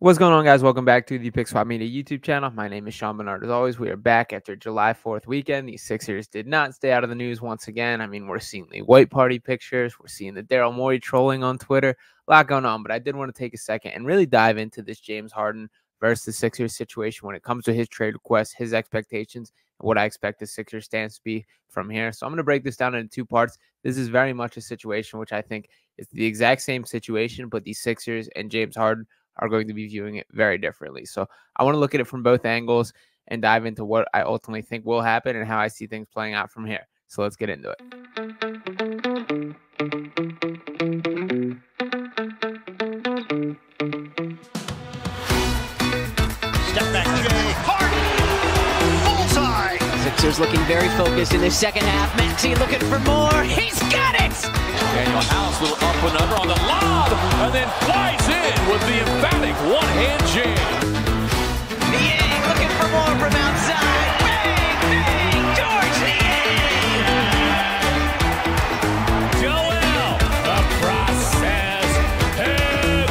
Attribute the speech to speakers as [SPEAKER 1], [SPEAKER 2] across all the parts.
[SPEAKER 1] What's going on, guys? Welcome back to the Pick Swap Media YouTube channel. My name is Barnard. As always, we are back after July 4th weekend. The Sixers did not stay out of the news once again. I mean, we're seeing the white party pictures. We're seeing the Daryl Morey trolling on Twitter. A lot going on, but I did want to take a second and really dive into this James Harden versus the Sixers situation when it comes to his trade request, his expectations, and what I expect the Sixers stance to be from here. So I'm going to break this down into two parts. This is very much a situation which I think is the exact same situation, but the Sixers and James Harden are going to be viewing it very differently. So I want to look at it from both angles and dive into what I ultimately think will happen and how I see things playing out from here. So let's get into it.
[SPEAKER 2] Step back, Jay. Harden. Bullseye.
[SPEAKER 3] Sixers looking very focused in the second half. Maxey looking for more. He's got it!
[SPEAKER 4] Daniel House, little up and under on the lob, and then flies in with the emphatic one-hand jam.
[SPEAKER 3] Niang looking for more from outside. Bang, bang, George Niang!
[SPEAKER 4] Joel, the process heavy.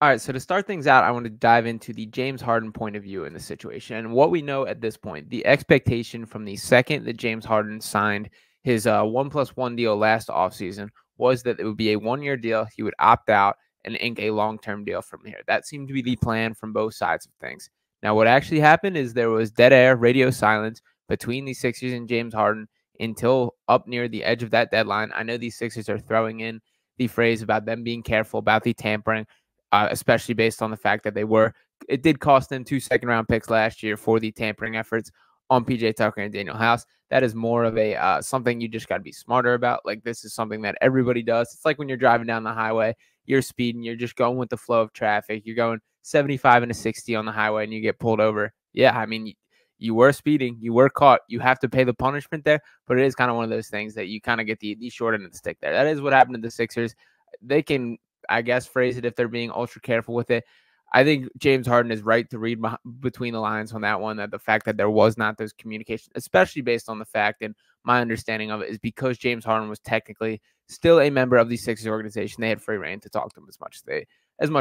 [SPEAKER 1] All right, so to start things out, I want to dive into the James Harden point of view in the situation. And what we know at this point, the expectation from the second that James Harden signed his 1+1 deal last offseason was that it would be a one-year deal. He would opt out and ink a long-term deal from here. That seemed to be the plan from both sides of things. Now, what actually happened is there was dead air, radio silence between the Sixers and James Harden until up near the edge of that deadline. I know these Sixers are throwing in the phrase about them being careful about the tampering, especially based on the fact that it did cost them 2 second-round picks last year for the tampering efforts on PJ Tucker and Daniel House. That is more of a something you just got to be smarter about. Like, this is something that everybody does. It's like when you're driving down the highway, you're speeding, you're just going with the flow of traffic. You're going 75 and a 60 on the highway and you get pulled over. Yeah, I mean, you were speeding, you were caught. You have to pay the punishment there, but it is kind of one of those things that you kind of get the short end of the stick there. That is what happened to the Sixers. They can, I guess, phrase it if they're being ultra careful with it. I think James Harden is right to read between the lines on that one, that the fact that there was not those communications, especially based on the fact, and my understanding of it is because James Harden was technically still a member of the Sixers organization, they had free reign to talk to him as much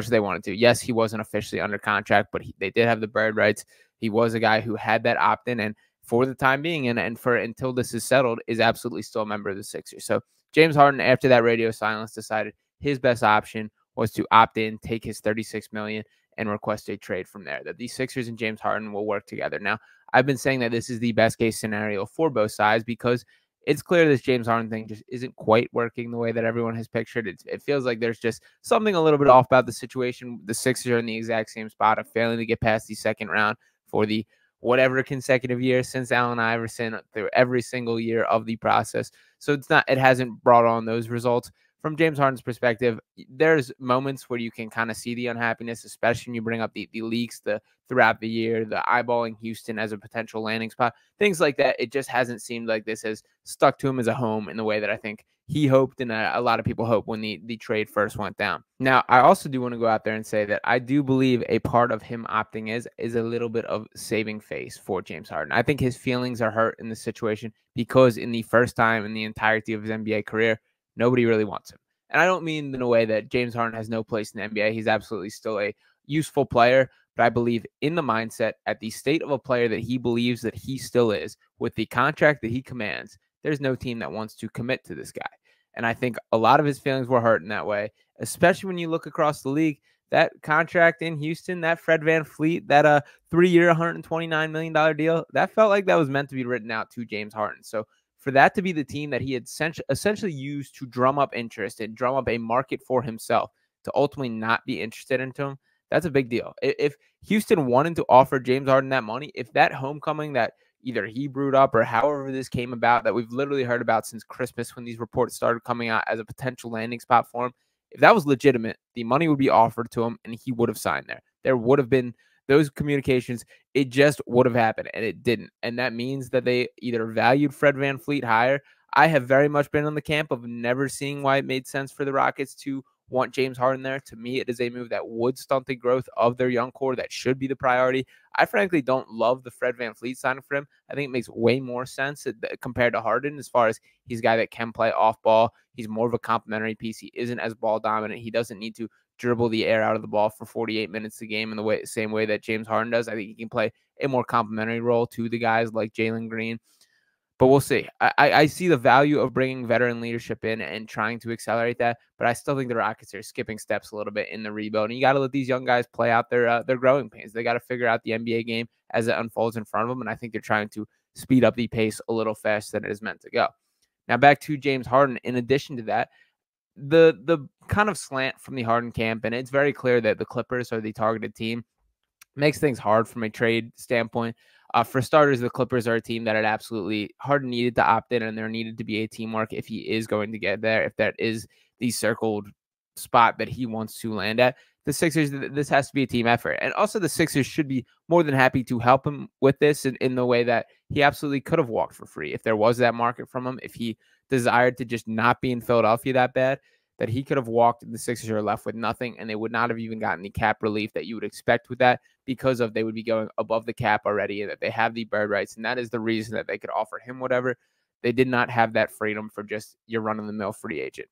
[SPEAKER 1] as they wanted to. Yes, he wasn't officially under contract, but they did have the bird rights. He was a guy who had that opt-in, and for the time being, and for until this is settled, is absolutely still a member of the Sixers. So James Harden, after that radio silence, decided his best option was to opt in, take his $36 million, and request a trade from there, that the Sixers and James Harden will work together. Now, I've been saying that this is the best case scenario for both sides because it's clear this James Harden thing just isn't quite working the way that everyone has pictured. It feels like there's just something a little bit off about the situation. The Sixers are in the exact same spot of failing to get past the second round for the whatever consecutive years since Allen Iverson, through every single year of the process. So it hasn't brought on those results. From James Harden's perspective, there's moments where you can kind of see the unhappiness, especially when you bring up the leaks throughout the year, the eyeballing Houston as a potential landing spot, things like that. It just hasn't seemed like this has stuck to him as a home in the way that I think he hoped and a lot of people hoped when the trade first went down. Now, I also do want to go out there and say that I do believe a part of him opting is a little bit of saving face for James Harden. I think his feelings are hurt in this situation because in the first time in the entirety of his NBA career, nobody really wants him. And I don't mean in a way that James Harden has no place in the NBA. He's absolutely still a useful player. But I believe in the mindset, at the state of a player that he believes that he still is, with the contract that he commands, there's no team that wants to commit to this guy. And I think a lot of his feelings were hurt in that way, especially when you look across the league. That contract in Houston, that Fred VanVleet, that 3-year, $129 million deal, that felt like that was meant to be written out to James Harden. So for that to be the team that he had essentially used to drum up interest and drum up a market for himself to ultimately not be interested into him, that's a big deal. If Houston wanted to offer James Harden that money, if that homecoming that either he brewed up or however this came about, that we've literally heard about since Christmas when these reports started coming out as a potential landing spot for him, if that was legitimate, the money would be offered to him and he would have signed there. There would have been those communications. It just would have happened, and it didn't. And that means that they either valued Fred VanVleet higher. I have very much been on the camp of never seeing why it made sense for the Rockets to want James Harden there. To me, it is a move that would stunt the growth of their young core. That should be the priority. I frankly don't love the Fred VanVleet signing for him. I think it makes way more sense compared to Harden, as far as he's a guy that can play off ball. He's more of a complementary piece. He isn't as ball dominant. He doesn't need to dribble the air out of the ball for 48 minutes a game in the same way that James Harden does. I think he can play a more complementary role to the guys like Jalen Green. But we'll see. I see the value of bringing veteran leadership in and trying to accelerate that, but I still think the Rockets are skipping steps a little bit in the rebuild. And you got to let these young guys play out their growing pains. They got to figure out the NBA game as it unfolds in front of them, and I think they're trying to speed up the pace a little faster than it is meant to go. Now back to James Harden. In addition to that, the kind of slant from the Harden camp, and it's very clear that the Clippers are the targeted team, makes things hard from a trade standpoint. For starters, the Clippers are a team that Harden needed to opt in, and there needed to be a teamwork if he is going to get there, if that is the circled spot that he wants to land at. The Sixers, this has to be a team effort. And also the Sixers should be more than happy to help him with this in the way that he absolutely could have walked for free. If there was that market from him, if he desired to just not be in Philadelphia that bad, that he could have walked and the Sixers are left with nothing, and they would not have even gotten the cap relief that you would expect with that, because of they would be going above the cap already and that they have the bird rights. And that is the reason that they could offer him whatever. They did not have that freedom for just your run-of-the-mill free agent.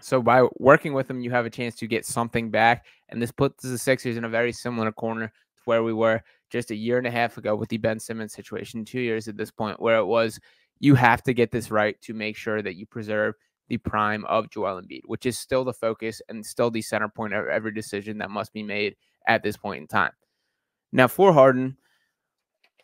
[SPEAKER 1] So by working with him, you have a chance to get something back. And this puts the Sixers in a very similar corner to where we were just a year and a half ago with the Ben Simmons situation, 2 years at this point, where it was, you have to get this right to make sure that you preserve the prime of Joel Embiid, which is still the focus and still the center point of every decision that must be made at this point in time. Now for Harden,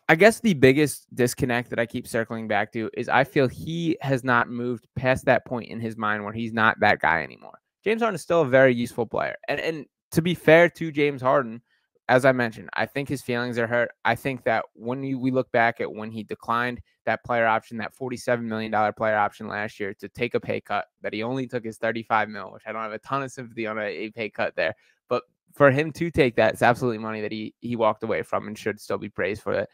[SPEAKER 1] I guess the biggest disconnect that I keep circling back to is I feel he has not moved past that point in his mind where he's not that guy anymore. James Harden is still a very useful player. And to be fair to James Harden, as I mentioned, I think his feelings are hurt. I think that when we look back at when he declined that player option, that $47 million player option last year, to take a pay cut, that he only took his $35 million, which I don't have a ton of sympathy on a pay cut there. But for him to take that, it's absolutely money that he walked away from and should still be praised for it.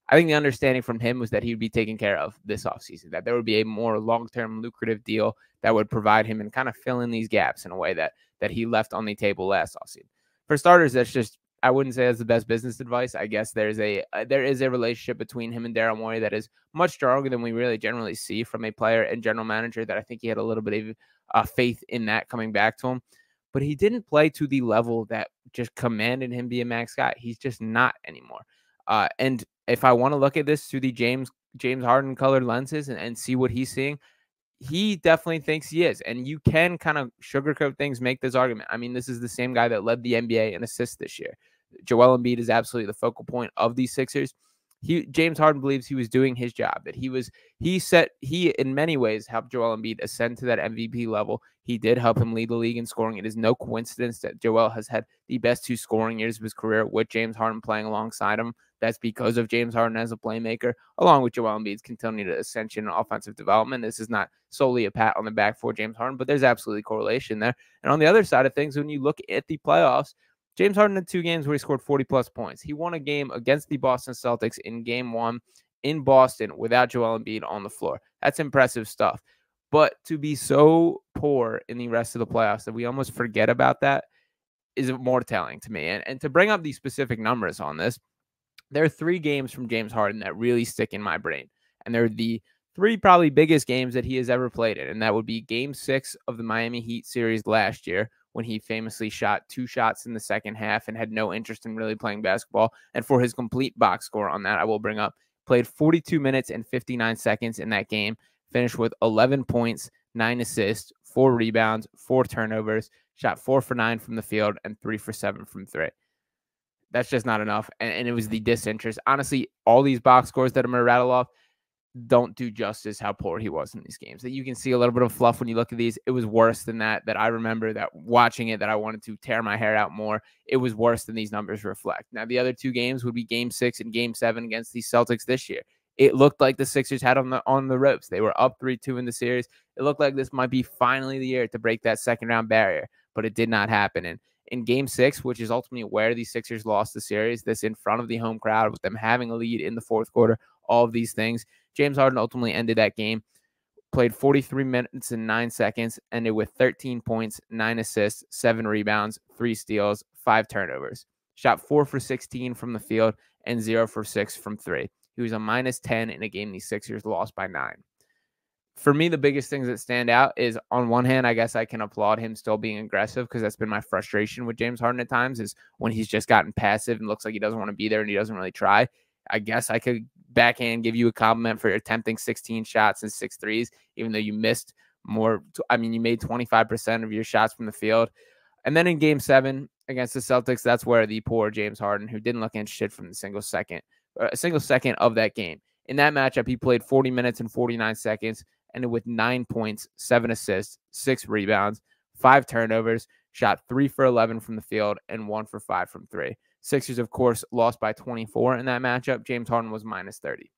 [SPEAKER 1] I think the understanding from him was that he would be taken care of this offseason, that there would be a more long-term lucrative deal that would provide him and kind of fill in these gaps in a way that he left on the table last offseason. For starters, that's just, I wouldn't say that's the best business advice. I guess there is a relationship between him and Daryl Morey that is much stronger than we really generally see from a player and general manager, that I think he had a little bit of faith in that coming back to him. But he didn't play to the level that just commanded him be a max guy. He's just not anymore. And if I want to look at this through the James Harden colored lenses and see what he's seeing, he definitely thinks he is. And you can kind of sugarcoat things, make this argument. I mean, this is the same guy that led the NBA in assists this year. Joel Embiid is absolutely the focal point of these Sixers. James Harden believes he was doing his job, that he in many ways helped Joel Embiid ascend to that MVP level. He did help him lead the league in scoring. It is no coincidence that Joel has had the best 2 scoring years of his career with James Harden playing alongside him. That's because of James Harden as a playmaker, along with Joel Embiid's continued ascension and offensive development. This is not solely a pat on the back for James Harden, but there's absolutely correlation there. And on the other side of things, when you look at the playoffs, James Harden had 2 games where he scored 40-plus points. He won a game against the Boston Celtics in Game 1 in Boston without Joel Embiid on the floor. That's impressive stuff. But to be so poor in the rest of the playoffs that we almost forget about that is more telling to me. And to bring up these specific numbers on this, there are 3 games from James Harden that really stick in my brain. And they're the 3 probably biggest games that he has ever played in. And that would be Game 6 of the Miami Heat series last year, when he famously shot 2 shots in the second half and had no interest in really playing basketball. And for his complete box score on that, I will bring up, played 42 minutes and 59 seconds in that game, finished with 11 points, 9 assists, 4 rebounds, 4 turnovers, shot 4 for 9 from the field, and 3 for 7 from 3. That's just not enough. And it was the disinterest. Honestly, all these box scores that I'm going to rattle off don't do justice how poor he was in these games. That you can see a little bit of fluff when you look at these. It was worse than that I remember that watching it, that I wanted to tear my hair out more. It was worse than these numbers reflect. Now, the other 2 games would be Game 6 and Game 7 against the Celtics this year. It looked like the Sixers had on the ropes. They were up 3-2 in the series. It looked like this might be finally the year to break that second-round barrier, but it did not happen. And in Game 6, which is ultimately where the Sixers lost the series, this in front of the home crowd with them having a lead in the fourth quarter, all of these things, James Harden ultimately ended that game played 43 minutes and 9 seconds, ended with 13 points, 9 assists, 7 rebounds, 3 steals, 5 turnovers. Shot 4 for 16 from the field and 0 for 6 from 3. He was a -10 in a game the Sixers lost by 9. For me, the biggest things that stand out is, on one hand, I guess I can applaud him still being aggressive, because that's been my frustration with James Harden at times, is when he's just gotten passive and looks like he doesn't want to be there and he doesn't really try. I guess I could backhand give you a compliment for attempting 16 shots and 6 threes, even though you missed more. I mean, you made 25% of your shots from the field. And then in game 7 against the Celtics, that's where the poor James Harden, who didn't look interested from a single second of that game. In that matchup, he played 40 minutes and 49 seconds, ended with 9 points, 7 assists, 6 rebounds, 5 turnovers, shot 3 for 11 from the field, and 1 for 5 from 3. Sixers, of course, lost by 24 in that matchup. James Harden was -30.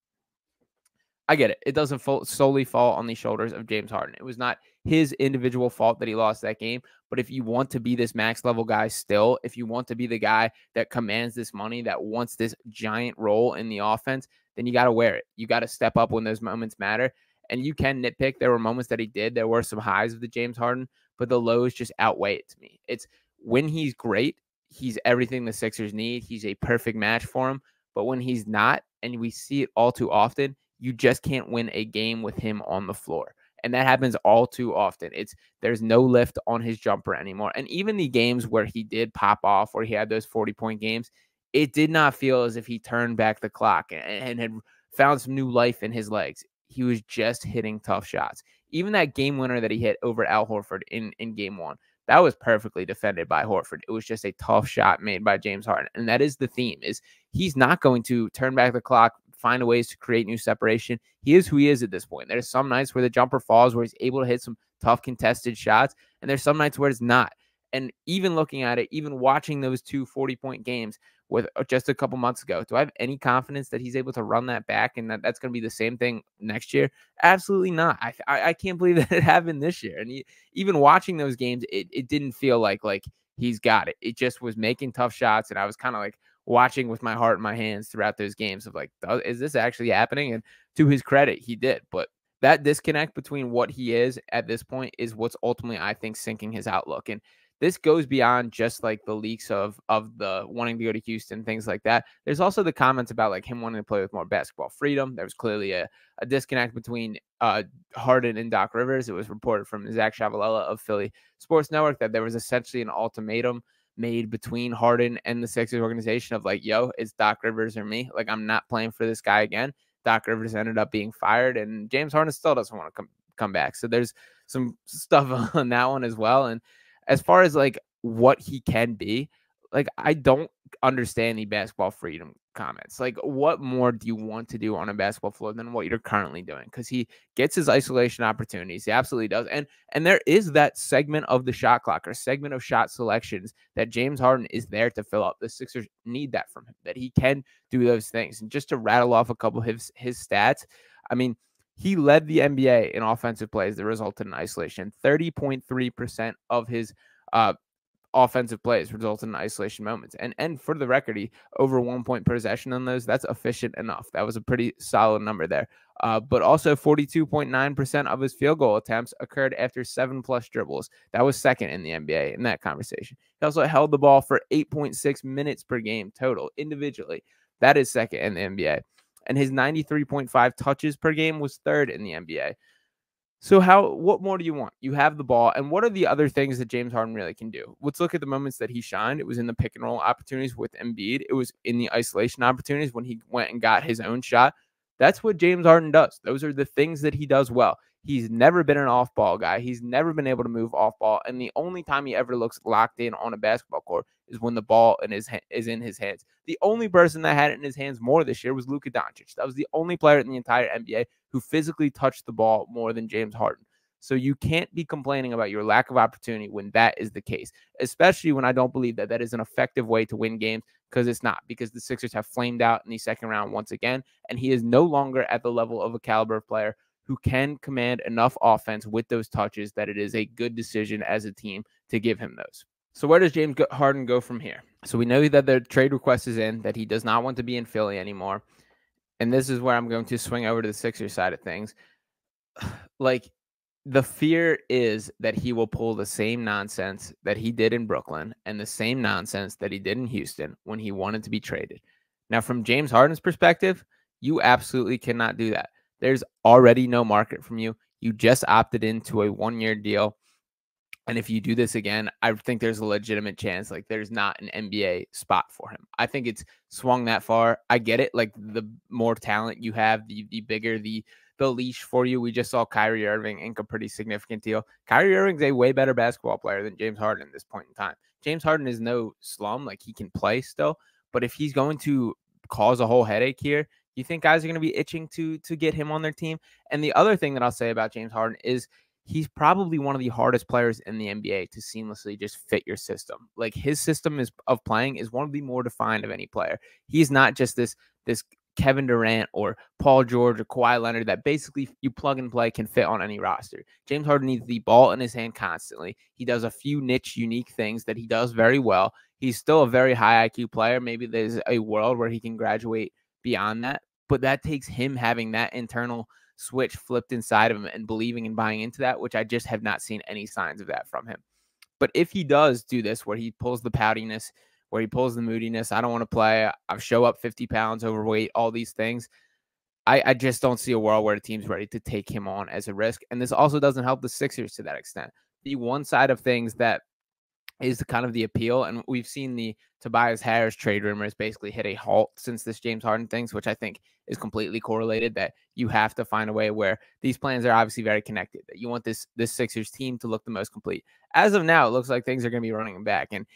[SPEAKER 1] I get it. It doesn't solely fall on the shoulders of James Harden. It was not his individual fault that he lost that game. But if you want to be this max level guy still, if you want to be the guy that commands this money, that wants this giant role in the offense, then you got to wear it. You got to step up when those moments matter. And you can nitpick. There were moments that he did. There were some highs of the James Harden, but the lows just outweigh it to me. It's when he's great, he's everything the Sixers need. He's a perfect match for him. But when he's not, and we see it all too often, you just can't win a game with him on the floor. And that happens all too often. There's no lift on his jumper anymore. And even the games where he did pop off, where he had those 40-point games, it did not feel as if he turned back the clock and had found some new life in his legs. He was just hitting tough shots. Even that game winner that he hit over Al Horford in game 1, that was perfectly defended by Horford. It was just a tough shot made by James Harden. And that is the theme, is he's not going to turn back the clock, find ways to create new separation. He is who he is at this point. There's some nights where the jumper falls, where he's able to hit some tough contested shots, and there's some nights where it's not. And even looking at it, even watching those 2 40-point games with just a couple months ago, do I have any confidence that he's able to run that back and that's going to be the same thing next year? Absolutely not. I can't believe that it happened this year. And even watching those games, it didn't feel like he's got it. It just was making tough shots, and I was kind of like watching with my heart in my hands throughout those games of like, is this actually happening? And to his credit, he did. But that disconnect between what he is at this point is what's ultimately, I think, sinking his outlook. And this goes beyond just like the leaks of the wanting to go to Houston, things like that. There's also the comments about like him wanting to play with more basketball freedom. There was clearly a disconnect between Harden and Doc Rivers. It was reported from Zach Chavalella of Philly Sports Network that there was essentially an ultimatum made between Harden and the Sixers organization of like, yo, it's Doc Rivers or me. Like, I'm not playing for this guy again. Doc Rivers ended up being fired, and James Harden still doesn't want to come back. So there's some stuff on that one as well. And as far as like what he can be, like, I don't understand the basketball freedom comments. Like, what more do you want to do on a basketball floor than what you're currently doing? Because he gets his isolation opportunities. He absolutely does. And there is that segment of the shot clock or segment of shot selections that James Harden is there to fill up. The Sixers need that from him, that he can do those things. And just to rattle off a couple of his stats, I mean, he led the NBA in offensive plays that resulted in isolation. 30.3% of his offensive plays resulted in isolation moments. And for the record, he over 1 point per possession on those. That's efficient enough. That was a pretty solid number there. But also 42.9% of his field goal attempts occurred after 7+ dribbles. That was second in the NBA in that conversation. He also held the ball for 8.6 minutes per game total individually. That is second in the NBA. And his 93.5 touches per game was third in the NBA. So what more do you want? You have the ball. And what are the other things that James Harden really can do? Let's look at the moments that he shined. It was in the pick and roll opportunities with Embiid. It was in the isolation opportunities when he went and got his own shot. That's what James Harden does. Those are the things that he does well. He's never been an off-ball guy. He's never been able to move off-ball. And the only time he ever looks locked in on a basketball court is when the ball is in his hands. The only person that had it in his hands more this year was Luka Doncic. That was the only player in the entire NBA who physically touched the ball more than James Harden. So you can't be complaining about your lack of opportunity when that is the case, especially when I don't believe that is an effective way to win games, because it's not, because the Sixers have flamed out in the second round once again, and he is no longer at the level of a caliber of player who can command enough offense with those touches that it is a good decision as a team to give him those. So where does James Harden go from here? So we know that the trade request is in, that he does not want to be in Philly anymore. And this is where I'm going to swing over to the Sixers side of things. like, the fear is that he will pull the same nonsense that he did in Brooklyn and the same nonsense that he did in Houston when he wanted to be traded. Now, from James Harden's perspective, you absolutely cannot do that. There's already no market from you. You just opted into a 1-year deal. And if you do this again, I think there's a legitimate chance like there's not an NBA spot for him. I think it's swung that far. I get it. Like, the more talent you have, the bigger the leash for you. We just saw Kyrie Irving ink a pretty significant deal. Kyrie Irving's a way better basketball player than James Harden at this point in time. James Harden is no slum. Like, he can play still. But if he's going to cause a whole headache here, you think guys are going to be itching to get him on their team? And the other thing that I'll say about James Harden is he's probably one of the hardest players in the NBA to seamlessly just fit your system. Like, his system of playing is one of the more defined of any player. He's not just this Kevin Durant or Paul George or Kawhi Leonard that basically you plug and play can fit on any roster. James Harden needs the ball in his hand constantly. He does a few niche, unique things that he does very well. He's still a very high IQ player. Maybe there's a world where he can graduate beyond that, but that takes him having that internal switch flipped inside of him and believing and buying into that, which I just have not seen any signs of that from him. But if he does do this, where he pulls the poutiness, where he pulls the moodiness, I don't want to play, I show up 50 pounds overweight, all these things, I just don't see a world where the team's ready to take him on as a risk. And this also doesn't help the Sixers to that extent. The one side of things that is kind of the appeal, and we've seen the Tobias Harris trade rumors basically hit a halt since this James Harden things, which I think is completely correlated, that you have to find a way where these plans are obviously very connected, that you want this Sixers team to look the most complete. As of now, it looks like things are going to be running them back. And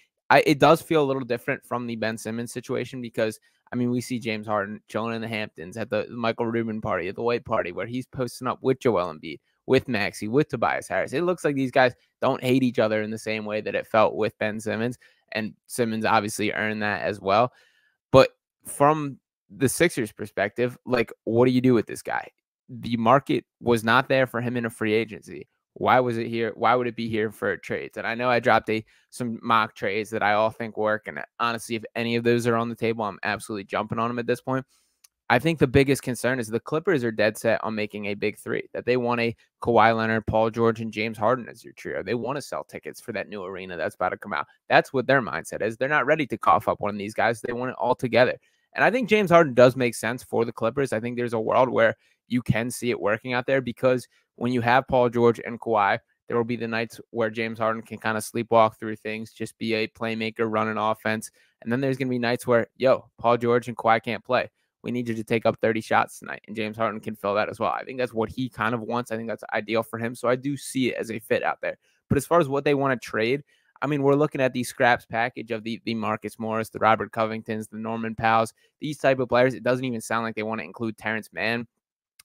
[SPEAKER 1] it does feel a little different from the Ben Simmons situation because, I mean, we see James Harden chilling in the Hamptons at the Michael Rubin party, at the white party, where he's posting up with Joel Embiid, with Maxey, with Tobias Harris. It looks like these guys don't hate each other in the same way that it felt with Ben Simmons. And Simmons obviously earned that as well. But from the Sixers perspective, like, what do you do with this guy? The market was not there for him in a free agency. Why was it here? Why would it be here for trades? And I know I dropped some mock trades that I all think work. And honestly, if any of those are on the table, I'm absolutely jumping on them at this point. I think the biggest concern is the Clippers are dead set on making a big three, that they want a Kawhi Leonard, Paul George, and James Harden as your trio. They want to sell tickets for that new arena that's about to come out. That's what their mindset is. They're not ready to cough up one of these guys. They want it all together. And I think James Harden does make sense for the Clippers. I think there's a world where you can see it working out there because when you have Paul George and Kawhi, there will be the nights where James Harden can kind of sleepwalk through things, just be a playmaker, run an offense. And then there's going to be nights where, Paul George and Kawhi can't play. We need you to take up 30 shots tonight. And James Harden can fill that as well. I think that's what he kind of wants. I think that's ideal for him. So I do see it as a fit out there. But as far as what they want to trade, I mean, we're looking at the scraps package of the Marcus Morris, the Robert Covingtons, the Norman Powells, these type of players. It doesn't even sound like they want to include Terrence Mann.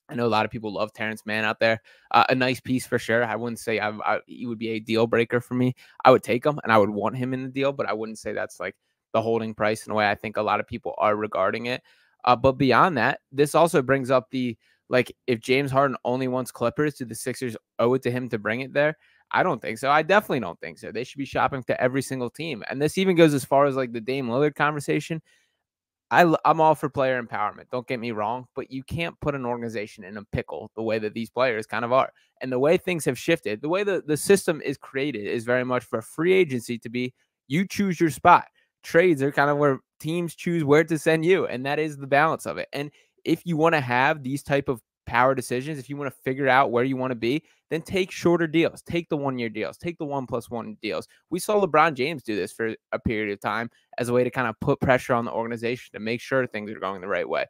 [SPEAKER 1] I know a lot of people love Terrence Mann out there. A nice piece for sure. I wouldn't say he would be a deal breaker for me. I would take him and I would want him in the deal, but I wouldn't say that's like the holding price in a way I think a lot of people are regarding it. But beyond that, this also brings up if James Harden only wants Clippers, do the Sixers owe it to him to bring it there? I don't think so. I definitely don't think so. They should be shopping to every single team. And this even goes as far as like the Dame Lillard conversation. I'm all for player empowerment. Don't get me wrong, but you can't put an organization in a pickle the way that these players kind of are. And the way things have shifted, the way the system is created is very much for free agency to be you choose your spot. Trades are kind of where teams choose where to send you, and that is the balance of it. And if you want to have these type of power decisions, if you want to figure out where you want to be, then take shorter deals. Take the 1-year deals. Take the 1+1 deals. We saw LeBron James do this for a period of time as a way to kind of put pressure on the organization to make sure things are going the right way.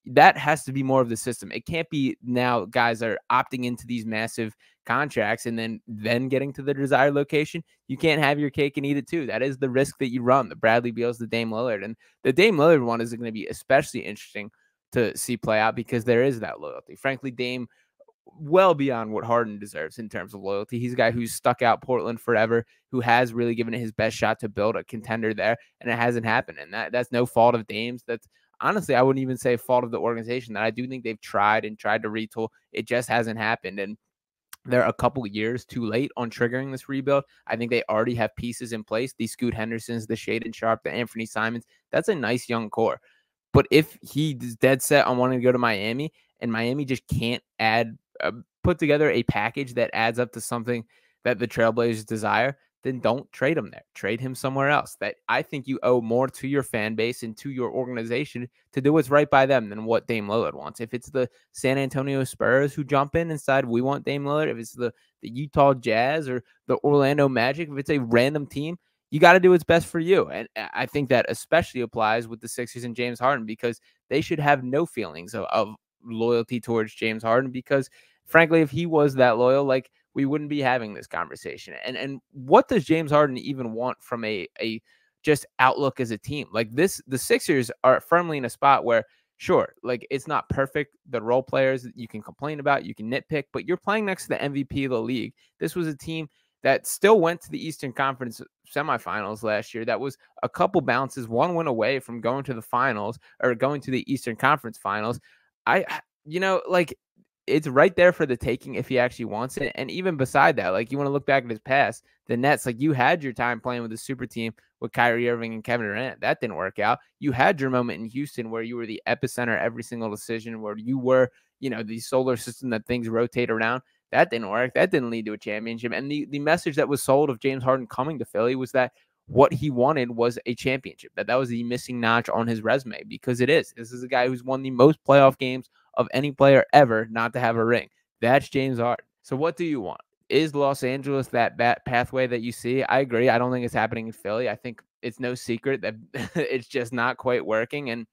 [SPEAKER 1] That has to be more of the system. It can't be now guys are opting into these massive contracts and then getting to the desired location. You can't have your cake and eat it too. That is the risk that you run. The Bradley Beals, the Dame Lillard. And the Dame Lillard one is going to be especially interesting to see play out because there is that loyalty. Frankly, Dame, well beyond what Harden deserves in terms of loyalty. He's a guy who's stuck out Portland forever, who has really given it his best shot to build a contender there, and it hasn't happened. And that's no fault of Dame's. That's honestly, I wouldn't even say fault of the organization. That I do think they've tried to retool. It just hasn't happened. And they're a couple years too late on triggering this rebuild. I think they already have pieces in place. The Scoot Hendersons, the Shaedon Sharpe, the Anthony Simons. That's a nice young core. But if he's dead set on wanting to go to Miami and Miami just can't add put together a package that adds up to something that the Trailblazers desire, then don't trade him there. Trade him somewhere else. That I think you owe more to your fan base and to your organization to do what's right by them than what Dame Lillard wants. If it's the San Antonio Spurs who jump in and decide we want Dame Lillard, if it's the Utah Jazz or the Orlando Magic, if it's a random team, you got to do what's best for you. And I think that especially applies with the Sixers and James Harden, because they should have no feelings of loyalty towards James Harden, because frankly, if he was that loyal, like, we wouldn't be having this conversation. And what does James Harden even want from a just outlook as a team? Like this, the Sixers are firmly in a spot where, sure, like, it's not perfect. The role players that you can complain about, you can nitpick, but you're playing next to the MVP of the league. This was a team that still went to the Eastern Conference semifinals last year. That was a couple bounces, one win away from going to the finals, or going to the Eastern Conference finals. Like, it's right there for the taking if he actually wants it. And even beside that, like, you want to look back at his past, the Nets, like, you had your time playing with the super team with Kyrie Irving and Kevin Durant. That didn't work out. You had your moment in Houston where you were the epicenter every single decision, where you were, the solar system that things rotate around. That didn't work. That didn't lead to a championship. And the message that was sold of James Harden coming to Philly was that what he wanted was a championship, that was the missing notch on his resume, because it is. This is a guy who's won the most playoff games of any player ever not to have a ring. That's James Harden. So what do you want? Is Los Angeles that pathway that you see? I agree. I don't think it's happening in Philly. I think it's no secret that it's just not quite working. And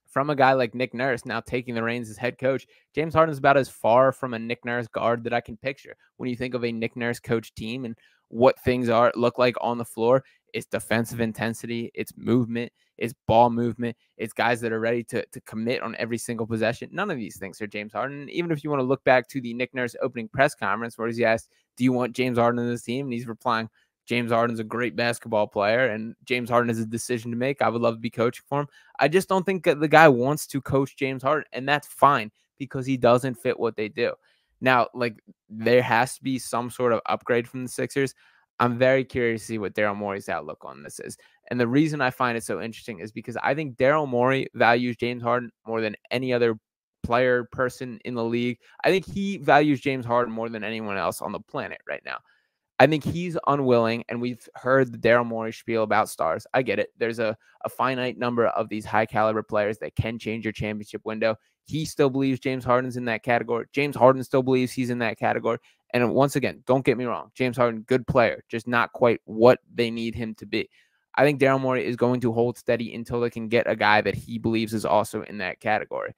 [SPEAKER 1] from a guy like Nick Nurse now taking the reins as head coach, James Harden's about as far from a Nick Nurse guard that I can picture. When you think of a Nick Nurse coach team and what things look like on the floor, it's defensive intensity, it's movement, it's ball movement, it's guys that are ready to commit on every single possession. None of these things are James Harden. Even if you want to look back to the Nick Nurse opening press conference where he's asked, do you want James Harden in this team? And he's replying, James Harden's a great basketball player, and James Harden has a decision to make. I would love to be coaching for him. I just don't think that the guy wants to coach James Harden, and that's fine, because he doesn't fit what they do. Now, like, there has to be some sort of upgrade from the Sixers. I'm very curious to see what Daryl Morey's outlook on this is. And the reason I find it so interesting is because I think Daryl Morey values James Harden more than any other player, person in the league. I think he values James Harden more than anyone else on the planet right now. I think he's unwilling, and we've heard the Daryl Morey spiel about stars. I get it. There's a finite number of these high-caliber players that can change your championship window. He still believes James Harden's in that category. James Harden still believes he's in that category. And once again, don't get me wrong, James Harden, good player, just not quite what they need him to be. I think Daryl Morey is going to hold steady until they can get a guy that he believes is also in that category.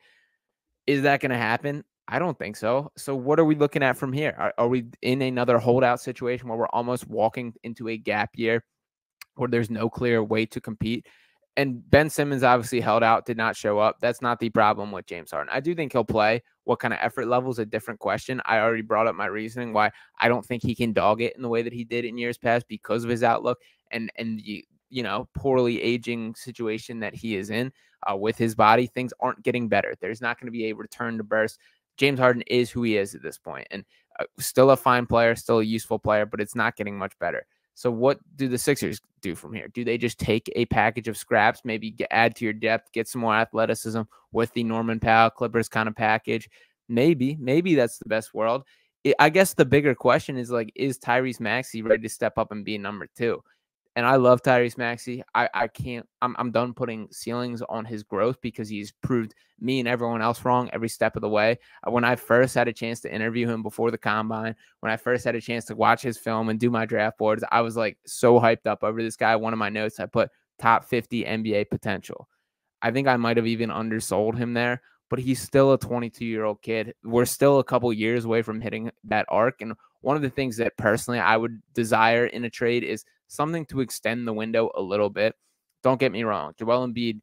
[SPEAKER 1] Is that going to happen? I don't think so. So what are we looking at from here? Are we in another holdout situation where we're almost walking into a gap year where there's no clear way to compete? And Ben Simmons obviously held out, did not show up. That's not the problem with James Harden. I do think he'll play. What kind of effort level is a different question. I already brought up my reasoning why I don't think he can dog it in the way that he did in years past because of his outlook and the poorly aging situation that he is in with his body. Things aren't getting better. There's not going to be a return to burst. James Harden is who he is at this point, and still a fine player, still a useful player, but it's not getting much better. So what do the Sixers do from here? Do they just take a package of scraps, maybe add to your depth, get some more athleticism with the Norman Powell Clippers kind of package? Maybe that's the best world. I guess the bigger question is, like, is Tyrese Maxey ready to step up and be number two? And I love Tyrese Maxey. I'm done putting ceilings on his growth because he's proved me and everyone else wrong every step of the way. When I first had a chance to interview him before the combine, when I first had a chance to watch his film and do my draft boards, I was like so hyped up over this guy. One of my notes, I put top 50 NBA potential. I think I might have even undersold him there, but he's still a 22-year-old kid. We're still a couple years away from hitting that arc. And one of the things that personally I would desire in a trade is something to extend the window a little bit. Don't get me wrong. Joel Embiid,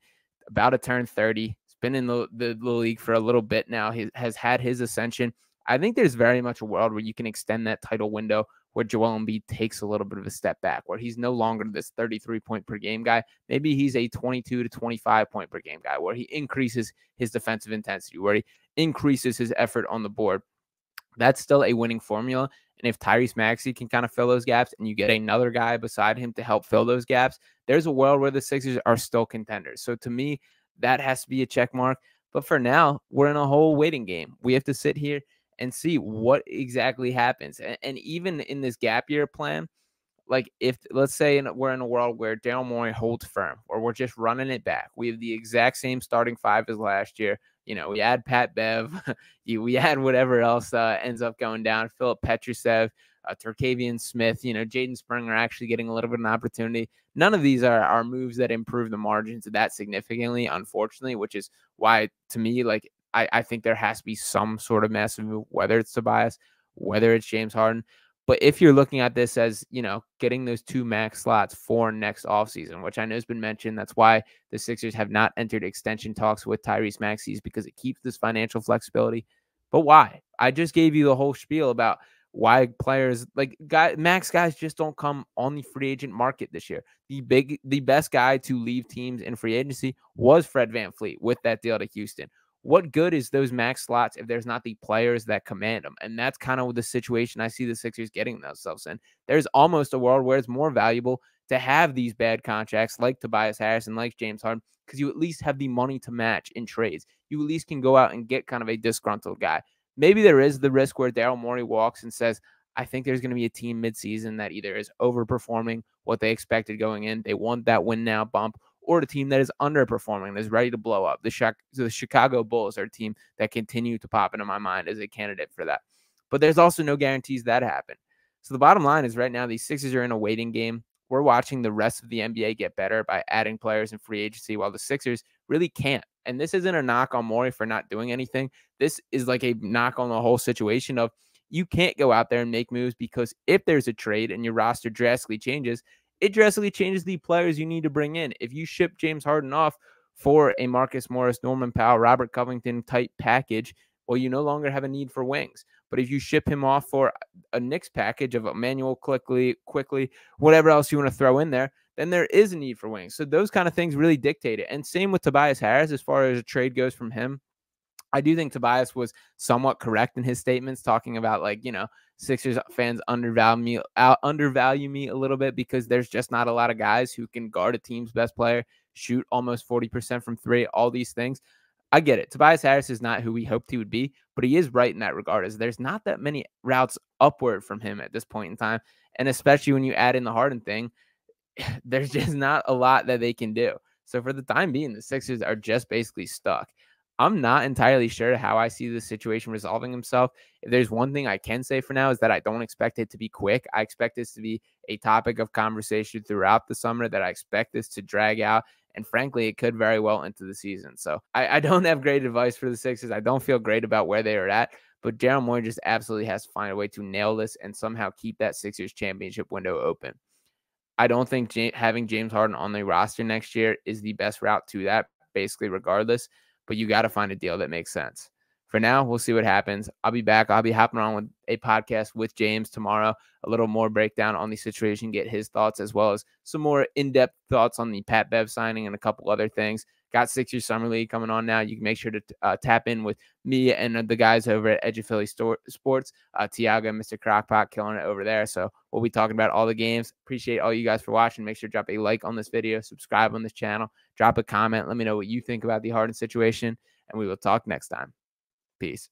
[SPEAKER 1] about to turn 30. He's been in the league for a little bit now. He has had his ascension. I think there's very much a world where you can extend that title window where Joel Embiid takes a little bit of a step back, where he's no longer this 33-point per game guy. Maybe he's a 22 to 25-point per game guy, where he increases his defensive intensity, where he increases his effort on the board. That's still a winning formula. And if Tyrese Maxey can kind of fill those gaps and you get another guy beside him to help fill those gaps, there's a world where the Sixers are still contenders. So to me, that has to be a check mark. But for now, we're in a whole waiting game. We have to sit here and see what exactly happens. And even in this gap year plan, like if let's say we're in a world where Daryl Morey holds firm, or we're just running it back, we have the exact same starting five as last year. We add Pat Bev, we add whatever else ends up going down. Philip Petrusev, Turkavian Smith, Jaden Springer actually getting a little bit of an opportunity. None of these are moves that improve the margins that significantly, unfortunately, which is why, to me, like I think there has to be some sort of massive move, whether it's Tobias, whether it's James Harden. But if you're looking at this as, getting those 2 max slots for next offseason, which I know has been mentioned, that's why the Sixers have not entered extension talks with Tyrese Maxey, because it keeps this financial flexibility. But why? I just gave you the whole spiel about why players max guys just don't come on the free agent market this year. The best guy to leave teams in free agency was Fred VanVleet with that deal to Houston. What good is those max slots if there's not the players that command them? And that's kind of the situation I see the Sixers getting themselves in. There's almost a world where it's more valuable to have these bad contracts like Tobias Harris and like James Harden, because you at least have the money to match in trades. You at least can go out and get kind of a disgruntled guy. Maybe there is the risk where Daryl Morey walks and says, I think there's going to be a team midseason that either is overperforming what they expected going in, they want that win now bump, or the team that is underperforming and is ready to blow up. The Chicago Bulls are a team that continue to pop into my mind as a candidate for that. But there's also no guarantees that happen. So the bottom line is right now these Sixers are in a waiting game. We're watching the rest of the NBA get better by adding players in free agency, while the Sixers really can't. And this isn't a knock on Morey for not doing anything. This is like a knock on the whole situation of you can't go out there and make moves, because if there's a trade and your roster drastically changes, it drastically changes the players you need to bring in. If you ship James Harden off for a Marcus Morris, Norman Powell, Robert Covington type package, well, you no longer have a need for wings. But if you ship him off for a Knicks package of Emmanuel quickly, whatever else you want to throw in there, then there is a need for wings. So those kind of things really dictate it. And same with Tobias Harris as far as a trade goes from him. I do think Tobias was somewhat correct in his statements, talking about Sixers fans undervalue me a little bit because there's just not a lot of guys who can guard a team's best player, shoot almost 40% from three, all these things. I get it. Tobias Harris is not who we hoped he would be, but he is right in that regard, as there's not that many routes upward from him at this point in time. And especially when you add in the Harden thing, there's just not a lot that they can do. So for the time being, the Sixers are just basically stuck. I'm not entirely sure how I see this situation resolving himself. If there's one thing I can say for now, is that I don't expect it to be quick. I expect this to be a topic of conversation throughout the summer, that I expect this to drag out. And frankly, it could very well into the season. So I don't have great advice for the Sixers. I don't feel great about where they are at. But Daryl Morey just absolutely has to find a way to nail this and somehow keep that Sixers championship window open. I don't think having James Harden on the roster next year is the best route to that, basically regardless. But you got to find a deal that makes sense. For now, we'll see what happens. I'll be back. I'll be hopping on with a podcast with James tomorrow, a little more breakdown on the situation, get his thoughts, as well as some more in-depth thoughts on the Pat Bev signing and a couple other things. Got Sixers Summer League coming on now. You can make sure to tap in with me and the guys over at Edge of Philly Sports. Tiago and Mr. Crockpot killing it over there. So we'll be talking about all the games. Appreciate all you guys for watching. Make sure to drop a like on this video, subscribe on this channel, drop a comment. Let me know what you think about the Harden situation, and we will talk next time. Peace.